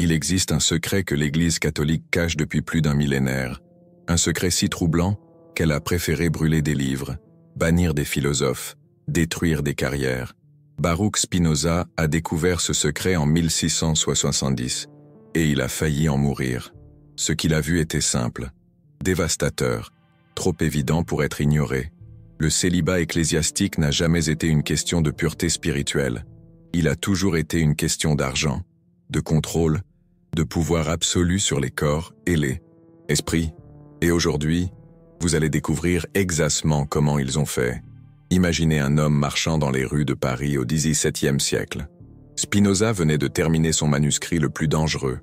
Il existe un secret que l'Église catholique cache depuis plus d'un millénaire, un secret si troublant qu'elle a préféré brûler des livres, bannir des philosophes, détruire des carrières. Baruch Spinoza a découvert ce secret en 1670, et il a failli en mourir. Ce qu'il a vu était simple, dévastateur, trop évident pour être ignoré. Le célibat ecclésiastique n'a jamais été une question de pureté spirituelle. Il a toujours été une question d'argent, de contrôle, de pouvoir absolu sur les corps et les esprits. Et aujourd'hui, vous allez découvrir exactement comment ils ont fait. Imaginez un homme marchant dans les rues de Paris au XVIIe siècle. Spinoza venait de terminer son manuscrit le plus dangereux.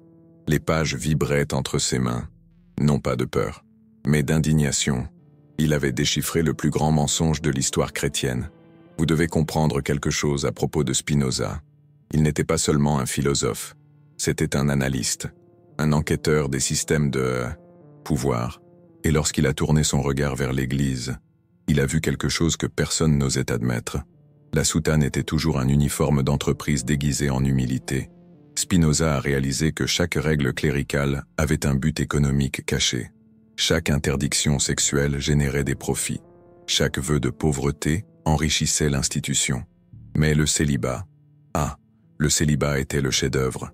Les pages vibraient entre ses mains. Non pas de peur, mais d'indignation. Il avait déchiffré le plus grand mensonge de l'histoire chrétienne. Vous devez comprendre quelque chose à propos de Spinoza. Il n'était pas seulement un philosophe. C'était un analyste, un enquêteur des systèmes de pouvoir. Et lorsqu'il a tourné son regard vers l'Église, il a vu quelque chose que personne n'osait admettre. La soutane était toujours un uniforme d'entreprise déguisé en humilité. Spinoza a réalisé que chaque règle cléricale avait un but économique caché. Chaque interdiction sexuelle générait des profits. Chaque vœu de pauvreté enrichissait l'institution. Mais le célibat, le célibat était le chef-d'œuvre.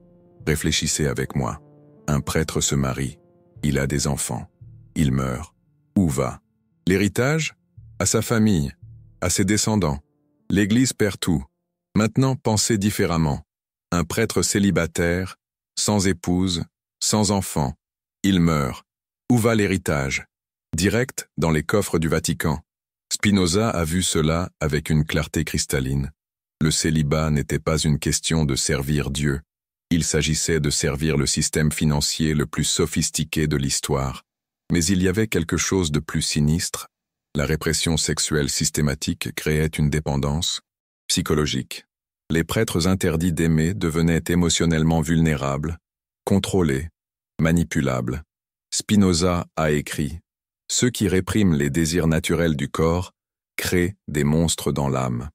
Réfléchissez avec moi. Un prêtre se marie, il a des enfants, il meurt. Où va l'héritage? À sa famille, à ses descendants. L'Église perd tout. Maintenant, pensez différemment. Un prêtre célibataire, sans épouse, sans enfant, il meurt. Où va l'héritage? Direct dans les coffres du Vatican. Spinoza a vu cela avec une clarté cristalline. Le célibat n'était pas une question de servir Dieu. Il s'agissait de servir le système financier le plus sophistiqué de l'histoire. Mais il y avait quelque chose de plus sinistre. La répression sexuelle systématique créait une dépendance psychologique. Les prêtres interdits d'aimer devenaient émotionnellement vulnérables, contrôlés, manipulables. Spinoza a écrit « Ceux qui répriment les désirs naturels du corps créent des monstres dans l'âme ».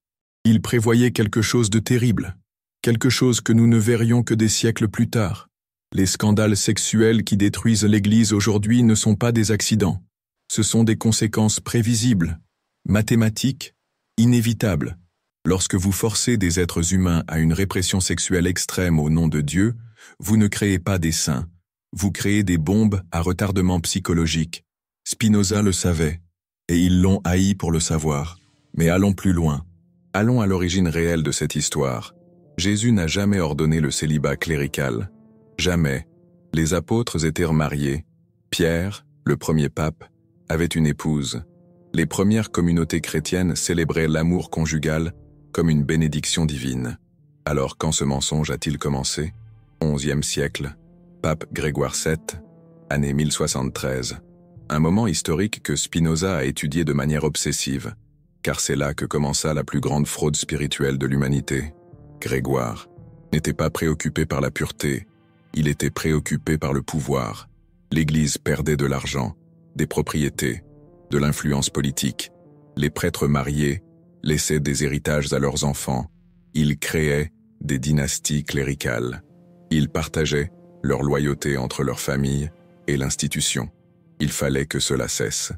Il prévoyait quelque chose de terrible, quelque chose que nous ne verrions que des siècles plus tard. Les scandales sexuels qui détruisent l'Église aujourd'hui ne sont pas des accidents. Ce sont des conséquences prévisibles, mathématiques, inévitables. Lorsque vous forcez des êtres humains à une répression sexuelle extrême au nom de Dieu, vous ne créez pas des saints. Vous créez des bombes à retardement psychologique. Spinoza le savait, et ils l'ont haï pour le savoir. Mais allons plus loin. Allons à l'origine réelle de cette histoire. Jésus n'a jamais ordonné le célibat clérical. Jamais. Les apôtres étaient remariés. Pierre, le premier pape, avait une épouse. Les premières communautés chrétiennes célébraient l'amour conjugal comme une bénédiction divine. Alors quand ce mensonge a-t-il commencé? 11e siècle. Pape Grégoire VII, année 1073. Un moment historique que Spinoza a étudié de manière obsessive, car c'est là que commença la plus grande fraude spirituelle de l'humanité. Grégoire n'était pas préoccupé par la pureté, il était préoccupé par le pouvoir. L'Église perdait de l'argent, des propriétés, de l'influence politique. Les prêtres mariés laissaient des héritages à leurs enfants. Ils créaient des dynasties cléricales. Ils partageaient leur loyauté entre leur famille et l'institution. Il fallait que cela cesse.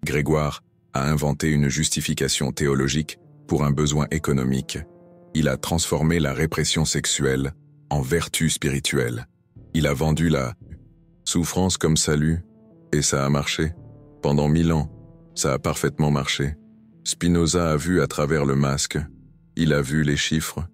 Grégoire a inventé une justification théologique pour un besoin économique. Il a transformé la répression sexuelle en vertu spirituelle. Il a vendu la souffrance comme salut, et ça a marché. Pendant 1000 ans, ça a parfaitement marché. Spinoza a vu à travers le masque. Il a vu les chiffres,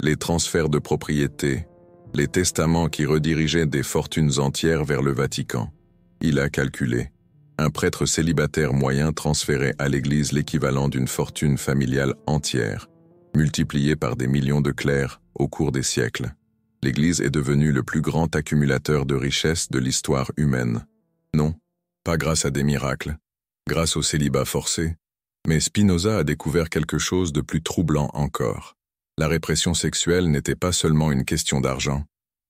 les transferts de propriété, les testaments qui redirigeaient des fortunes entières vers le Vatican. Il a calculé. Un prêtre célibataire moyen transférait à l'Église l'équivalent d'une fortune familiale entière, multipliée par des millions de clercs au cours des siècles. L'Église est devenue le plus grand accumulateur de richesses de l'histoire humaine. Non, pas grâce à des miracles, grâce au célibat forcé, mais Spinoza a découvert quelque chose de plus troublant encore. La répression sexuelle n'était pas seulement une question d'argent,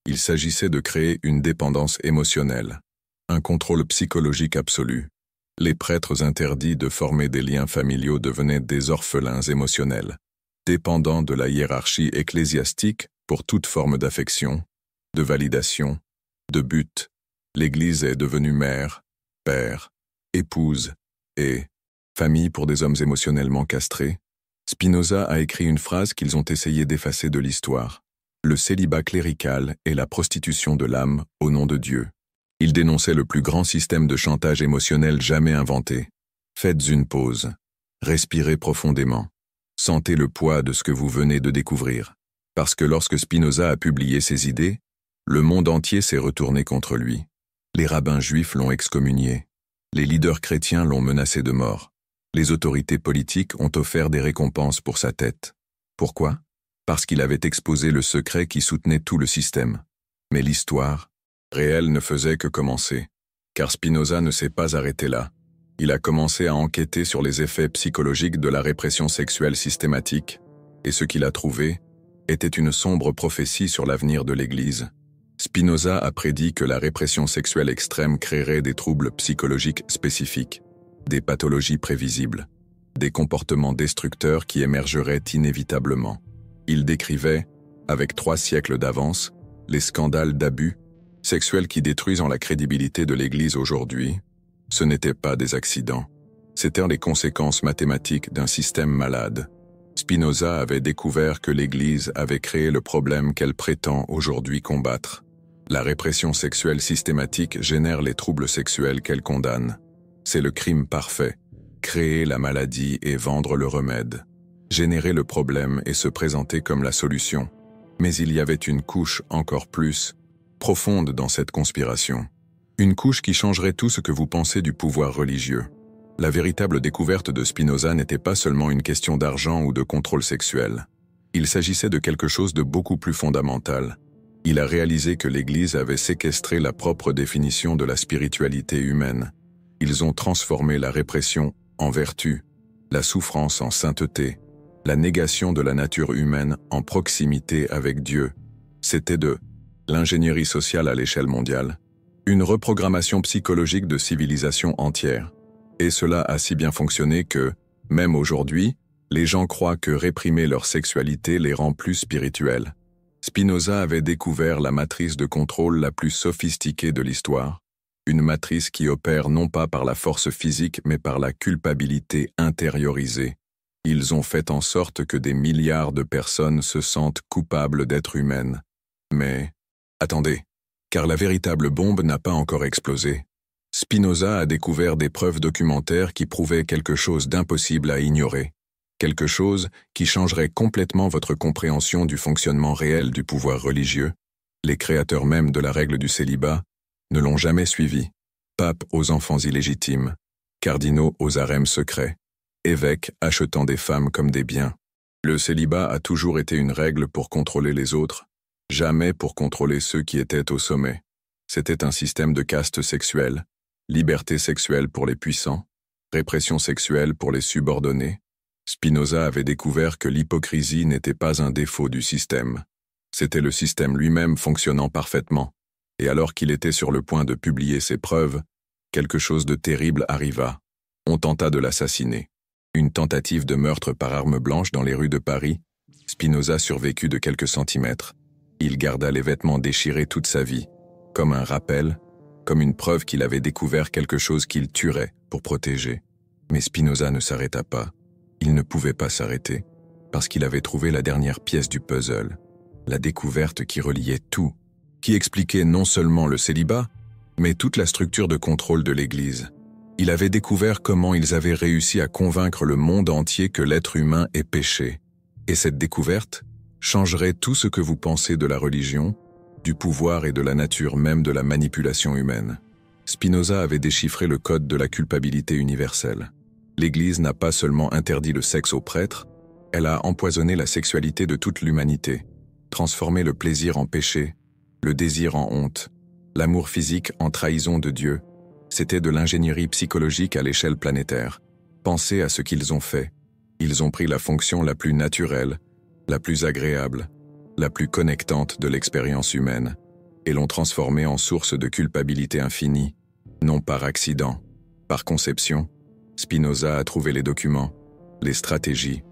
il s'agissait de créer une dépendance émotionnelle, un contrôle psychologique absolu. Les prêtres interdits de former des liens familiaux devenaient des orphelins émotionnels, dépendants de la hiérarchie ecclésiastique pour toute forme d'affection. de validation, de but. L'Église est devenue mère, père, épouse et famille pour des hommes émotionnellement castrés. Spinoza a écrit une phrase qu'ils ont essayé d'effacer de l'histoire. Le célibat clérical et la prostitution de l'âme au nom de Dieu. Il dénonçait le plus grand système de chantage émotionnel jamais inventé. Faites une pause. Respirez profondément. Sentez le poids de ce que vous venez de découvrir. Parce que lorsque Spinoza a publié ses idées, le monde entier s'est retourné contre lui. Les rabbins juifs l'ont excommunié. Les leaders chrétiens l'ont menacé de mort. Les autorités politiques ont offert des récompenses pour sa tête. Pourquoi? Parce qu'il avait exposé le secret qui soutenait tout le système. Mais l'histoire réelle ne faisait que commencer. Car Spinoza ne s'est pas arrêté là. Il a commencé à enquêter sur les effets psychologiques de la répression sexuelle systématique, et ce qu'il a trouvé était une sombre prophétie sur l'avenir de l'Église. Spinoza a prédit que la répression sexuelle extrême créerait des troubles psychologiques spécifiques, des pathologies prévisibles, des comportements destructeurs qui émergeraient inévitablement. Il décrivait, avec 3 siècles d'avance, les scandales d'abus sexuels qui détruisent la crédibilité de l'Église aujourd'hui. Ce n'étaient pas des accidents. C'étaient les conséquences mathématiques d'un système malade. Spinoza avait découvert que l'Église avait créé le problème qu'elle prétend aujourd'hui combattre. La répression sexuelle systématique génère les troubles sexuels qu'elle condamne. C'est le crime parfait. Créer la maladie et vendre le remède. Générer le problème et se présenter comme la solution. Mais il y avait une couche encore plus profonde dans cette conspiration. Une couche qui changerait tout ce que vous pensez du pouvoir religieux. La véritable découverte de Spinoza n'était pas seulement une question d'argent ou de contrôle sexuel. Il s'agissait de quelque chose de beaucoup plus fondamental. Il a réalisé que l'Église avait séquestré la propre définition de la spiritualité humaine. Ils ont transformé la répression en vertu, la souffrance en sainteté, la négation de la nature humaine en proximité avec Dieu. C'était de l'ingénierie sociale à l'échelle mondiale. Une reprogrammation psychologique de civilisation entière. Et cela a si bien fonctionné que, même aujourd'hui, les gens croient que réprimer leur sexualité les rend plus spirituels. Spinoza avait découvert la matrice de contrôle la plus sophistiquée de l'histoire, une matrice qui opère non pas par la force physique mais par la culpabilité intériorisée. Ils ont fait en sorte que des milliards de personnes se sentent coupables d'être humaines. Mais, attendez. Car la véritable bombe n'a pas encore explosé. Spinoza a découvert des preuves documentaires qui prouvaient quelque chose d'impossible à ignorer. Quelque chose qui changerait complètement votre compréhension du fonctionnement réel du pouvoir religieux. Les créateurs même de la règle du célibat ne l'ont jamais suivi. Papes aux enfants illégitimes, cardinaux aux harems secrets, évêques achetant des femmes comme des biens. Le célibat a toujours été une règle pour contrôler les autres, jamais pour contrôler ceux qui étaient au sommet. C'était un système de caste sexuelle, liberté sexuelle pour les puissants, répression sexuelle pour les subordonnés. Spinoza avait découvert que l'hypocrisie n'était pas un défaut du système. C'était le système lui-même fonctionnant parfaitement. Et alors qu'il était sur le point de publier ses preuves, quelque chose de terrible arriva. On tenta de l'assassiner. Une tentative de meurtre par arme blanche dans les rues de Paris. Spinoza survécut de quelques centimètres. Il garda les vêtements déchirés toute sa vie, comme un rappel, comme une preuve qu'il avait découvert quelque chose qu'il tuerait pour protéger. Mais Spinoza ne s'arrêta pas. Il ne pouvait pas s'arrêter, parce qu'il avait trouvé la dernière pièce du puzzle, la découverte qui reliait tout, qui expliquait non seulement le célibat, mais toute la structure de contrôle de l'Église. Il avait découvert comment ils avaient réussi à convaincre le monde entier que l'être humain est péché. Et cette découverte changerait tout ce que vous pensez de la religion, du pouvoir et de la nature même de la manipulation humaine. Spinoza avait déchiffré le code de la culpabilité universelle. L'Église n'a pas seulement interdit le sexe aux prêtres, elle a empoisonné la sexualité de toute l'humanité, transformé le plaisir en péché, le désir en honte, l'amour physique en trahison de Dieu. C'était de l'ingénierie psychologique à l'échelle planétaire. Pensez à ce qu'ils ont fait. Ils ont pris la fonction la plus naturelle, la plus agréable, la plus connectante de l'expérience humaine, et l'ont transformée en source de culpabilité infinie, non par accident, par conception. Spinoza a trouvé les documents, les stratégies,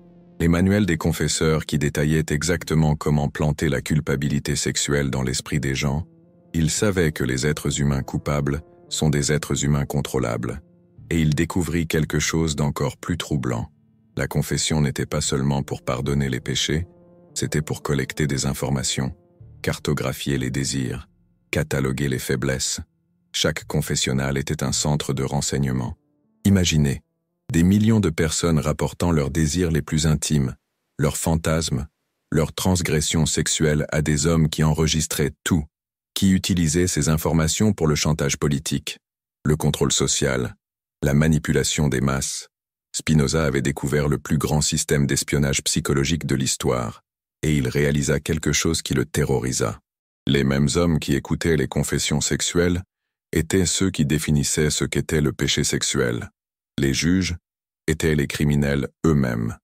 Les manuels des confesseurs qui détaillaient exactement comment planter la culpabilité sexuelle dans l'esprit des gens, il savait que les êtres humains coupables sont des êtres humains contrôlables. Et il découvrit quelque chose d'encore plus troublant. La confession n'était pas seulement pour pardonner les péchés, c'était pour collecter des informations, cartographier les désirs, cataloguer les faiblesses. Chaque confessionnal était un centre de renseignement. Imaginez, des millions de personnes rapportant leurs désirs les plus intimes, leurs fantasmes, leurs transgressions sexuelles à des hommes qui enregistraient tout, qui utilisaient ces informations pour le chantage politique, le contrôle social, la manipulation des masses. Spinoza avait découvert le plus grand système d'espionnage psychologique de l'histoire, et il réalisa quelque chose qui le terrorisa. Les mêmes hommes qui écoutaient les confessions sexuelles étaient ceux qui définissaient ce qu'était le péché sexuel. Les juges étaient les criminels eux-mêmes.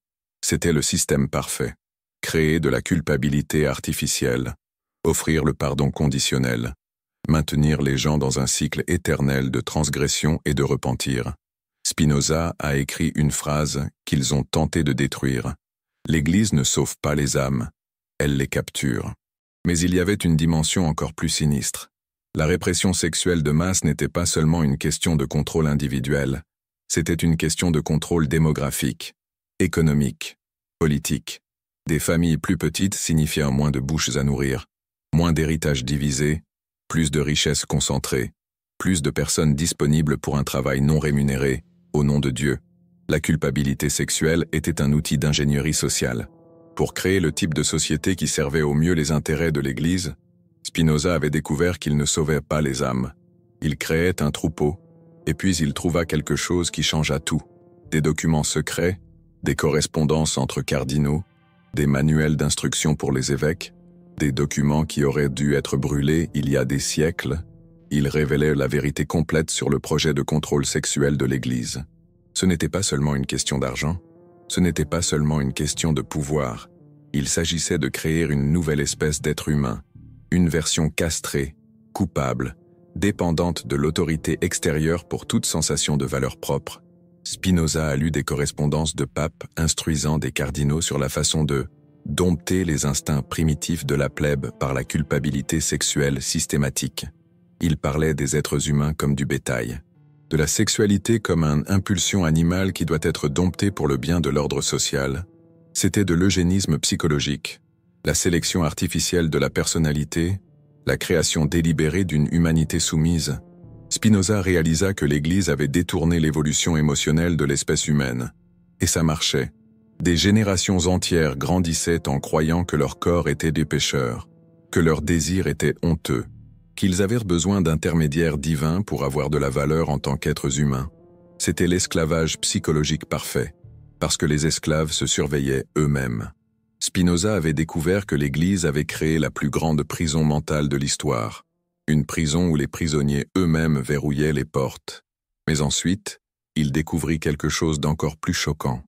C'était le système parfait. Créer de la culpabilité artificielle, offrir le pardon conditionnel, maintenir les gens dans un cycle éternel de transgression et de repentir. Spinoza a écrit une phrase qu'ils ont tenté de détruire. L'Église ne sauve pas les âmes, elle les capture. Mais il y avait une dimension encore plus sinistre. La répression sexuelle de masse n'était pas seulement une question de contrôle individuel, c'était une question de contrôle démographique, économique, politique. Des familles plus petites signifiaient moins de bouches à nourrir, moins d'héritages divisés, plus de richesses concentrées, plus de personnes disponibles pour un travail non rémunéré, au nom de Dieu. La culpabilité sexuelle était un outil d'ingénierie sociale. Pour créer le type de société qui servait au mieux les intérêts de l'Église, Spinoza avait découvert qu'il ne sauvait pas les âmes. Il créait un troupeau, et puis il trouva quelque chose qui changea tout. Des documents secrets, des correspondances entre cardinaux, des manuels d'instruction pour les évêques, des documents qui auraient dû être brûlés il y a des siècles. Il révélait la vérité complète sur le projet de contrôle sexuel de l'Église. Ce n'était pas seulement une question d'argent, ce n'était pas seulement une question de pouvoir. Il s'agissait de créer une nouvelle espèce d'être humain, une version castrée, coupable, dépendante de l'autorité extérieure pour toute sensation de valeur propre. Spinoza a lu des correspondances de papes instruisant des cardinaux sur la façon de dompter les instincts primitifs de la plèbe par la culpabilité sexuelle systématique. Il parlait des êtres humains comme du bétail, de la sexualité comme une impulsion animale qui doit être domptée pour le bien de l'ordre social. C'était de l'eugénisme psychologique, la sélection artificielle de la personnalité, la création délibérée d'une humanité soumise. Spinoza réalisa que l'Église avait détourné l'évolution émotionnelle de l'espèce humaine. Et ça marchait. Des générations entières grandissaient en croyant que leur corps était des pécheurs, que leurs désirs étaient honteux, qu'ils avaient besoin d'intermédiaires divins pour avoir de la valeur en tant qu'êtres humains. C'était l'esclavage psychologique parfait, parce que les esclaves se surveillaient eux-mêmes. Spinoza avait découvert que l'Église avait créé la plus grande prison mentale de l'histoire, une prison où les prisonniers eux-mêmes verrouillaient les portes. Mais ensuite, il découvrit quelque chose d'encore plus choquant.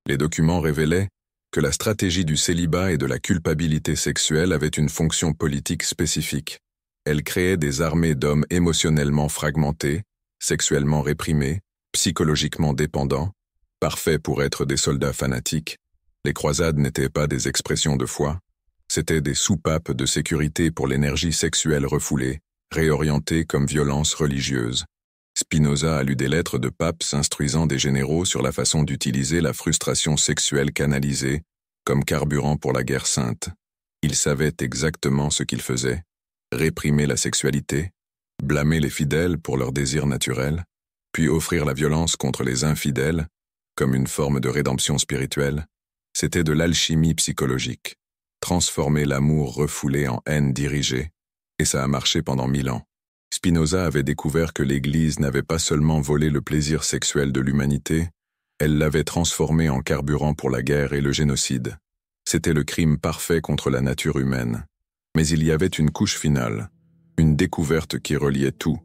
Les documents révélaient que la stratégie du célibat et de la culpabilité sexuelle avait une fonction politique spécifique. Elle créait des armées d'hommes émotionnellement fragmentés, sexuellement réprimés, psychologiquement dépendants, parfaits pour être des soldats fanatiques. Les croisades n'étaient pas des expressions de foi, c'étaient des soupapes de sécurité pour l'énergie sexuelle refoulée, réorientée comme violence religieuse. Spinoza a lu des lettres de papes instruisant des généraux sur la façon d'utiliser la frustration sexuelle canalisée comme carburant pour la guerre sainte. Il savait exactement ce qu'il faisait. Réprimer la sexualité, blâmer les fidèles pour leurs désirs naturels, puis offrir la violence contre les infidèles, comme une forme de rédemption spirituelle, c'était de l'alchimie psychologique. Transformer l'amour refoulé en haine dirigée, et ça a marché pendant 1000 ans. Spinoza avait découvert que l'Église n'avait pas seulement volé le plaisir sexuel de l'humanité, elle l'avait transformé en carburant pour la guerre et le génocide. C'était le crime parfait contre la nature humaine. Mais il y avait une couche finale, une découverte qui reliait tout,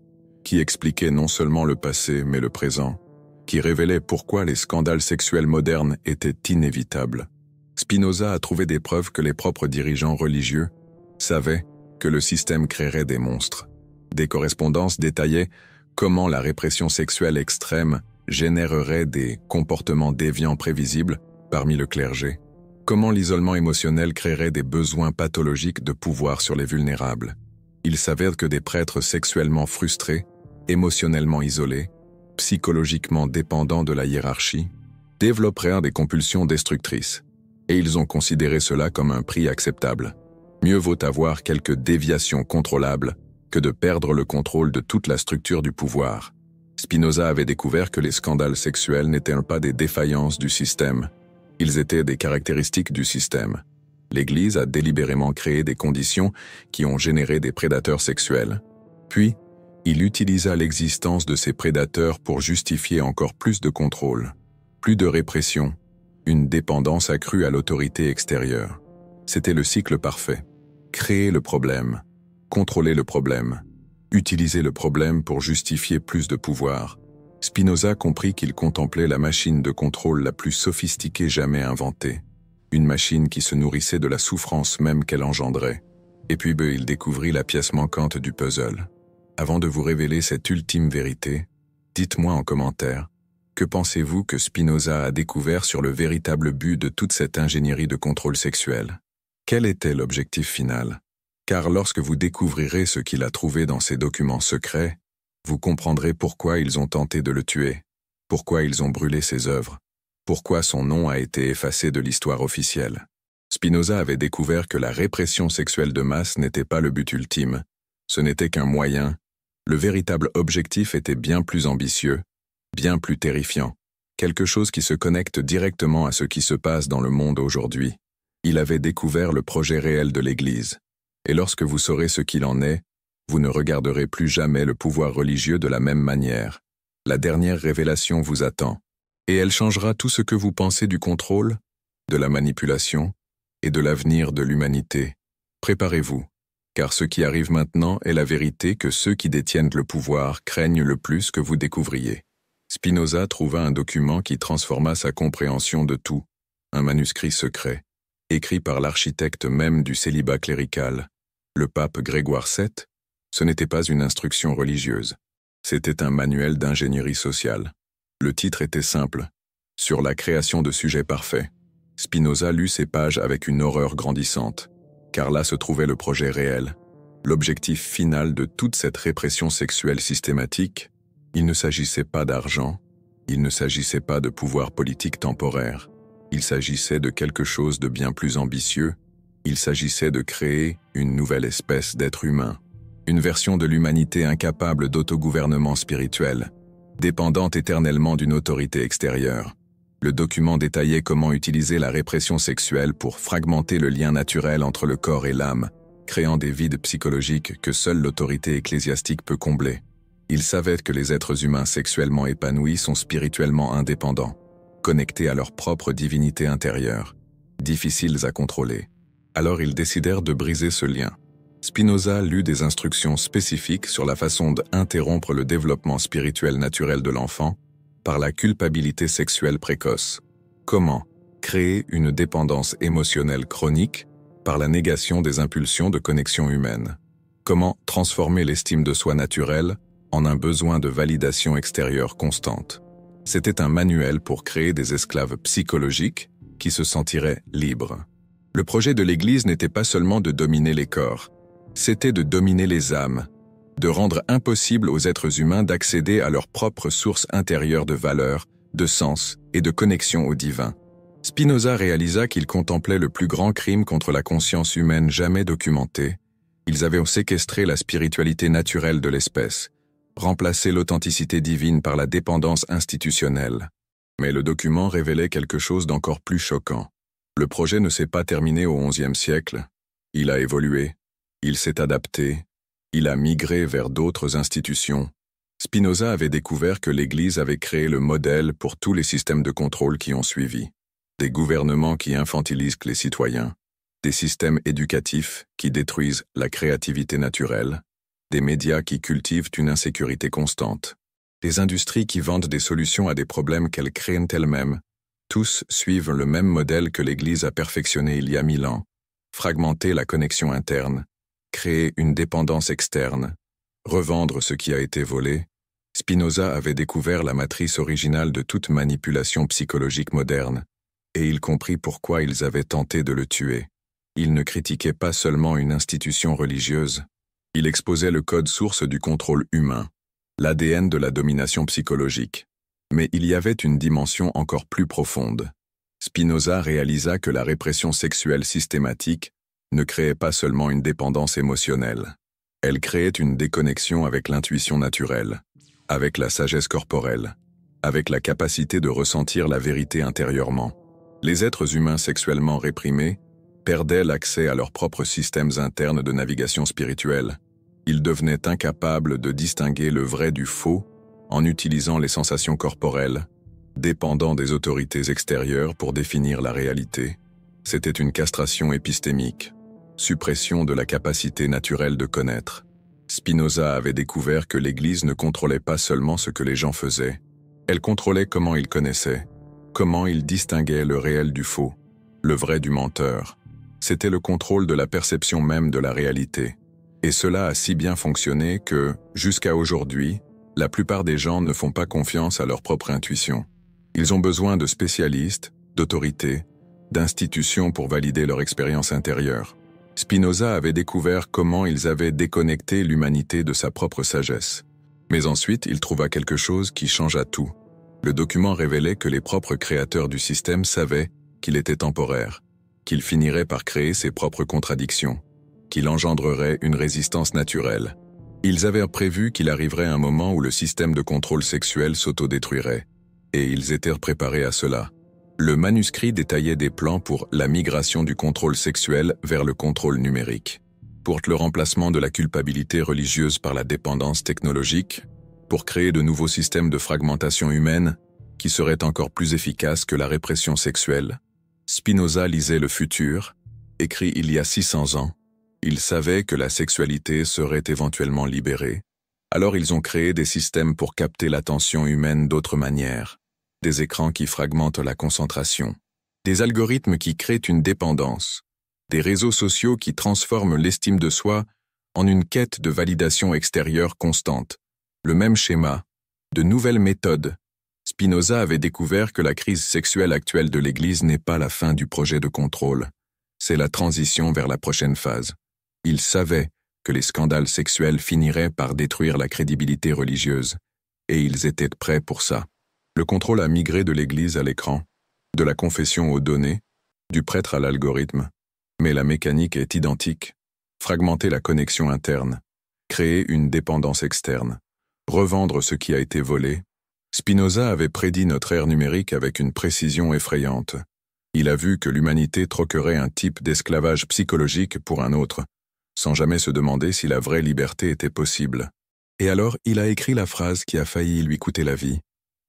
qui expliquait non seulement le passé mais le présent, qui révélait pourquoi les scandales sexuels modernes étaient inévitables. Spinoza a trouvé des preuves que les propres dirigeants religieux savaient que le système créerait des monstres. Des correspondances détaillaient comment la répression sexuelle extrême générerait des comportements déviants prévisibles parmi le clergé. Comment l'isolement émotionnel créerait des besoins pathologiques de pouvoir sur les vulnérables. Il s'avère que des prêtres sexuellement frustrés, émotionnellement isolés, psychologiquement dépendants de la hiérarchie, développeraient des compulsions destructrices. Et ils ont considéré cela comme un prix acceptable. Mieux vaut avoir quelques déviations contrôlables que de perdre le contrôle de toute la structure du pouvoir. Spinoza avait découvert que les scandales sexuels n'étaient pas des défaillances du système, ils étaient des caractéristiques du système. L'Église a délibérément créé des conditions qui ont généré des prédateurs sexuels. Puis, il utilisa l'existence de ces prédateurs pour justifier encore plus de contrôle, plus de répression, une dépendance accrue à l'autorité extérieure. C'était le cycle parfait. Créer le problème, contrôler le problème, utiliser le problème pour justifier plus de pouvoir. Spinoza comprit qu'il contemplait la machine de contrôle la plus sophistiquée jamais inventée. Une machine qui se nourrissait de la souffrance même qu'elle engendrait. Et puis il découvrit la pièce manquante du puzzle. Avant de vous révéler cette ultime vérité, dites-moi en commentaire, que pensez-vous que Spinoza a découvert sur le véritable but de toute cette ingénierie de contrôle sexuel? Quel était l'objectif final? Car lorsque vous découvrirez ce qu'il a trouvé dans ces documents secrets, vous comprendrez pourquoi ils ont tenté de le tuer, pourquoi ils ont brûlé ses œuvres, pourquoi son nom a été effacé de l'histoire officielle. Spinoza avait découvert que la répression sexuelle de masse n'était pas le but ultime, ce n'était qu'un moyen. Le véritable objectif était bien plus ambitieux, bien plus terrifiant, quelque chose qui se connecte directement à ce qui se passe dans le monde aujourd'hui. Il avait découvert le projet réel de l'Église. Et lorsque vous saurez ce qu'il en est, vous ne regarderez plus jamais le pouvoir religieux de la même manière. La dernière révélation vous attend, et elle changera tout ce que vous pensez du contrôle, de la manipulation et de l'avenir de l'humanité. Préparez-vous, car ce qui arrive maintenant est la vérité que ceux qui détiennent le pouvoir craignent le plus que vous découvriez. Spinoza trouva un document qui transforma sa compréhension de tout, un manuscrit secret, écrit par l'architecte même du célibat clérical, le pape Grégoire VII. Ce n'était pas une instruction religieuse, c'était un manuel d'ingénierie sociale. Le titre était simple, « Sur la création de sujets parfaits ». Spinoza lut ces pages avec une horreur grandissante, car là se trouvait le projet réel, l'objectif final de toute cette répression sexuelle systématique. Il ne s'agissait pas d'argent, il ne s'agissait pas de pouvoir politique temporaire, il s'agissait de quelque chose de bien plus ambitieux, il s'agissait de créer une nouvelle espèce d'être humain. Une version de l'humanité incapable d'autogouvernement spirituel, dépendante éternellement d'une autorité extérieure. Le document détaillait comment utiliser la répression sexuelle pour fragmenter le lien naturel entre le corps et l'âme, créant des vides psychologiques que seule l'autorité ecclésiastique peut combler. Il savait que les êtres humains sexuellement épanouis sont spirituellement indépendants, connectés à leur propre divinité intérieure, difficiles à contrôler. Alors ils décidèrent de briser ce lien. Spinoza lut des instructions spécifiques sur la façon d'interrompre le développement spirituel naturel de l'enfant par la culpabilité sexuelle précoce. Comment créer une dépendance émotionnelle chronique par la négation des impulsions de connexion humaine. Comment transformer l'estime de soi naturelle en un besoin de validation extérieure constante. C'était un manuel pour créer des esclaves psychologiques qui se sentiraient libres. Le projet de l'Église n'était pas seulement de dominer les corps, c'était de dominer les âmes, de rendre impossible aux êtres humains d'accéder à leur propre source intérieure de valeur, de sens et de connexion au divin. Spinoza réalisa qu'il contemplait le plus grand crime contre la conscience humaine jamais documenté. Ils avaient séquestré la spiritualité naturelle de l'espèce, remplacé l'authenticité divine par la dépendance institutionnelle. Mais le document révélait quelque chose d'encore plus choquant. Le projet ne s'est pas terminé au XIe siècle. Il a évolué, il s'est adapté, il a migré vers d'autres institutions. Spinoza avait découvert que l'Église avait créé le modèle pour tous les systèmes de contrôle qui ont suivi. Des gouvernements qui infantilisent les citoyens, des systèmes éducatifs qui détruisent la créativité naturelle, des médias qui cultivent une insécurité constante, des industries qui vendent des solutions à des problèmes qu'elles créent elles-mêmes. Tous suivent le même modèle que l'Église a perfectionné il y a 1000 ans, fragmenter la connexion interne, créer une dépendance externe, revendre ce qui a été volé. Spinoza avait découvert la matrice originale de toute manipulation psychologique moderne, et il comprit pourquoi ils avaient tenté de le tuer. Il ne critiquait pas seulement une institution religieuse, il exposait le code source du contrôle humain, l'ADN de la domination psychologique. Mais il y avait une dimension encore plus profonde. Spinoza réalisa que la répression sexuelle systématique ne créait pas seulement une dépendance émotionnelle. Elle créait une déconnexion avec l'intuition naturelle, avec la sagesse corporelle, avec la capacité de ressentir la vérité intérieurement. Les êtres humains sexuellement réprimés perdaient l'accès à leurs propres systèmes internes de navigation spirituelle. Ils devenaient incapables de distinguer le vrai du faux en utilisant les sensations corporelles, dépendant des autorités extérieures pour définir la réalité. C'était une castration épistémique, suppression de la capacité naturelle de connaître. Spinoza avait découvert que l'Église ne contrôlait pas seulement ce que les gens faisaient, elle contrôlait comment ils connaissaient, comment ils distinguaient le réel du faux, le vrai du menteur. C'était le contrôle de la perception même de la réalité. Et cela a si bien fonctionné que, jusqu'à aujourd'hui, la plupart des gens ne font pas confiance à leur propre intuition. Ils ont besoin de spécialistes, d'autorités, d'institutions pour valider leur expérience intérieure. Spinoza avait découvert comment ils avaient déconnecté l'humanité de sa propre sagesse. Mais ensuite, il trouva quelque chose qui changea tout. Le document révélait que les propres créateurs du système savaient qu'il était temporaire, qu'il finirait par créer ses propres contradictions, qu'il engendrerait une résistance naturelle. Ils avaient prévu qu'il arriverait un moment où le système de contrôle sexuel s'autodétruirait, et ils étaient préparés à cela. Le manuscrit détaillait des plans pour la migration du contrôle sexuel vers le contrôle numérique, pour le remplacement de la culpabilité religieuse par la dépendance technologique, pour créer de nouveaux systèmes de fragmentation humaine qui seraient encore plus efficaces que la répression sexuelle. Spinoza lisait le futur, écrit il y a 600 ans. Ils savaient que la sexualité serait éventuellement libérée. Alors ils ont créé des systèmes pour capter l'attention humaine d'autres manières. Des écrans qui fragmentent la concentration. Des algorithmes qui créent une dépendance. Des réseaux sociaux qui transforment l'estime de soi en une quête de validation extérieure constante. Le même schéma, de nouvelles méthodes. Spinoza avait découvert que la crise sexuelle actuelle de l'Église n'est pas la fin du projet de contrôle. C'est la transition vers la prochaine phase. Il savait que les scandales sexuels finiraient par détruire la crédibilité religieuse, et ils étaient prêts pour ça. Le contrôle a migré de l'Église à l'écran, de la confession aux données, du prêtre à l'algorithme, mais la mécanique est identique. Fragmenter la connexion interne, créer une dépendance externe, revendre ce qui a été volé. Spinoza avait prédit notre ère numérique avec une précision effrayante. Il a vu que l'humanité troquerait un type d'esclavage psychologique pour un autre, sans jamais se demander si la vraie liberté était possible. Et alors, il a écrit la phrase qui a failli lui coûter la vie.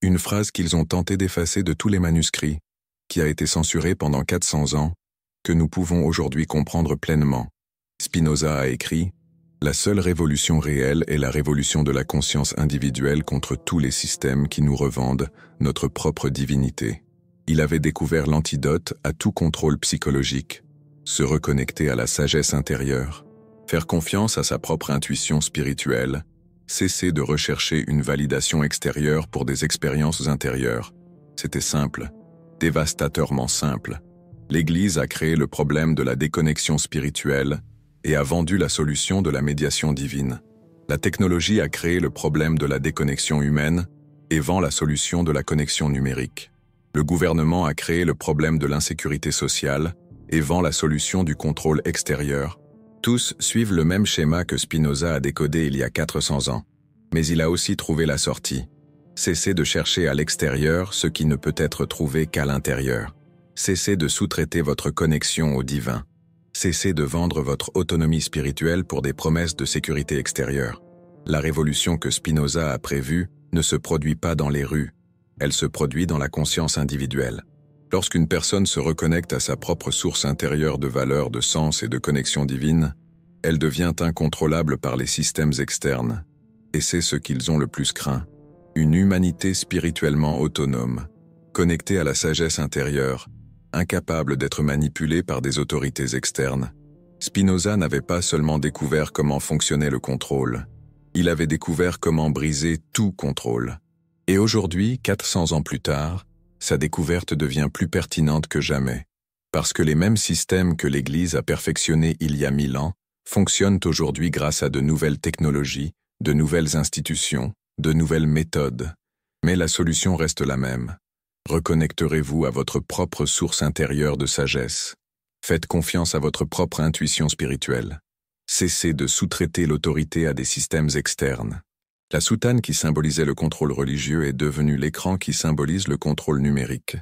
Une phrase qu'ils ont tenté d'effacer de tous les manuscrits, qui a été censurée pendant 400 ans, que nous pouvons aujourd'hui comprendre pleinement. Spinoza a écrit « La seule révolution réelle est la révolution de la conscience individuelle contre tous les systèmes qui nous revendent notre propre divinité. » Il avait découvert l'antidote à tout contrôle psychologique, se reconnecter à la sagesse intérieure, faire confiance à sa propre intuition spirituelle, cesser de rechercher une validation extérieure pour des expériences intérieures. C'était simple, dévastateurement simple. L'Église a créé le problème de la déconnexion spirituelle et a vendu la solution de la médiation divine. La technologie a créé le problème de la déconnexion humaine et vend la solution de la connexion numérique. Le gouvernement a créé le problème de l'insécurité sociale et vend la solution du contrôle extérieur. Tous suivent le même schéma que Spinoza a décodé il y a 400 ans. Mais il a aussi trouvé la sortie. Cessez de chercher à l'extérieur ce qui ne peut être trouvé qu'à l'intérieur. Cessez de sous-traiter votre connexion au divin. Cessez de vendre votre autonomie spirituelle pour des promesses de sécurité extérieure. La révolution que Spinoza a prévue ne se produit pas dans les rues. Elle se produit dans la conscience individuelle. Lorsqu'une personne se reconnecte à sa propre source intérieure de valeur, de sens et de connexion divine, elle devient incontrôlable par les systèmes externes. Et c'est ce qu'ils ont le plus craint. Une humanité spirituellement autonome, connectée à la sagesse intérieure, incapable d'être manipulée par des autorités externes. Spinoza n'avait pas seulement découvert comment fonctionnait le contrôle, il avait découvert comment briser tout contrôle. Et aujourd'hui, 400 ans plus tard, sa découverte devient plus pertinente que jamais, parce que les mêmes systèmes que l'Église a perfectionnés il y a 1000 ans fonctionnent aujourd'hui grâce à de nouvelles technologies, de nouvelles institutions, de nouvelles méthodes. Mais la solution reste la même. Reconnecterez-vous à votre propre source intérieure de sagesse. Faites confiance à votre propre intuition spirituelle. Cessez de sous-traiter l'autorité à des systèmes externes. La soutane qui symbolisait le contrôle religieux est devenue l'écran qui symbolise le contrôle numérique.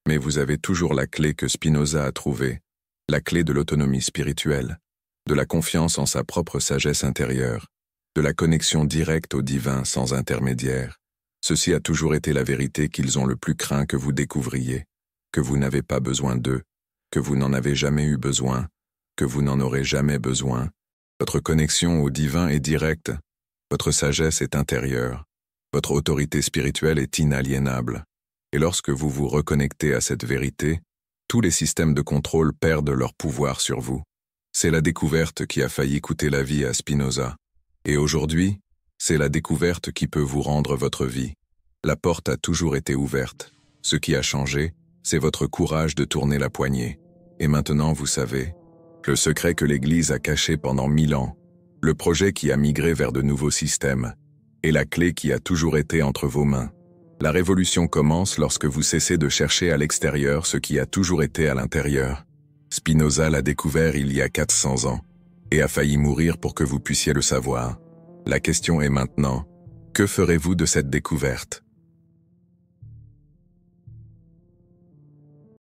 Mais vous avez toujours la clé que Spinoza a trouvée, la clé de l'autonomie spirituelle, de la confiance en sa propre sagesse intérieure, de la connexion directe au divin sans intermédiaire. Ceci a toujours été la vérité qu'ils ont le plus craint que vous découvriez, que vous n'avez pas besoin d'eux, que vous n'en avez jamais eu besoin, que vous n'en aurez jamais besoin. Votre connexion au divin est directe, votre sagesse est intérieure, votre autorité spirituelle est inaliénable. Et lorsque vous vous reconnectez à cette vérité, tous les systèmes de contrôle perdent leur pouvoir sur vous. C'est la découverte qui a failli coûter la vie à Spinoza. Et aujourd'hui, c'est la découverte qui peut vous rendre votre vie. La porte a toujours été ouverte. Ce qui a changé, c'est votre courage de tourner la poignée. Et maintenant, vous savez, le secret que l'Église a caché pendant 1000 ans, le projet qui a migré vers de nouveaux systèmes, et la clé qui a toujours été entre vos mains. La révolution commence lorsque vous cessez de chercher à l'extérieur ce qui a toujours été à l'intérieur. Spinoza l'a découvert il y a 400 ans, et a failli mourir pour que vous puissiez le savoir. La question est maintenant, que ferez-vous de cette découverte ?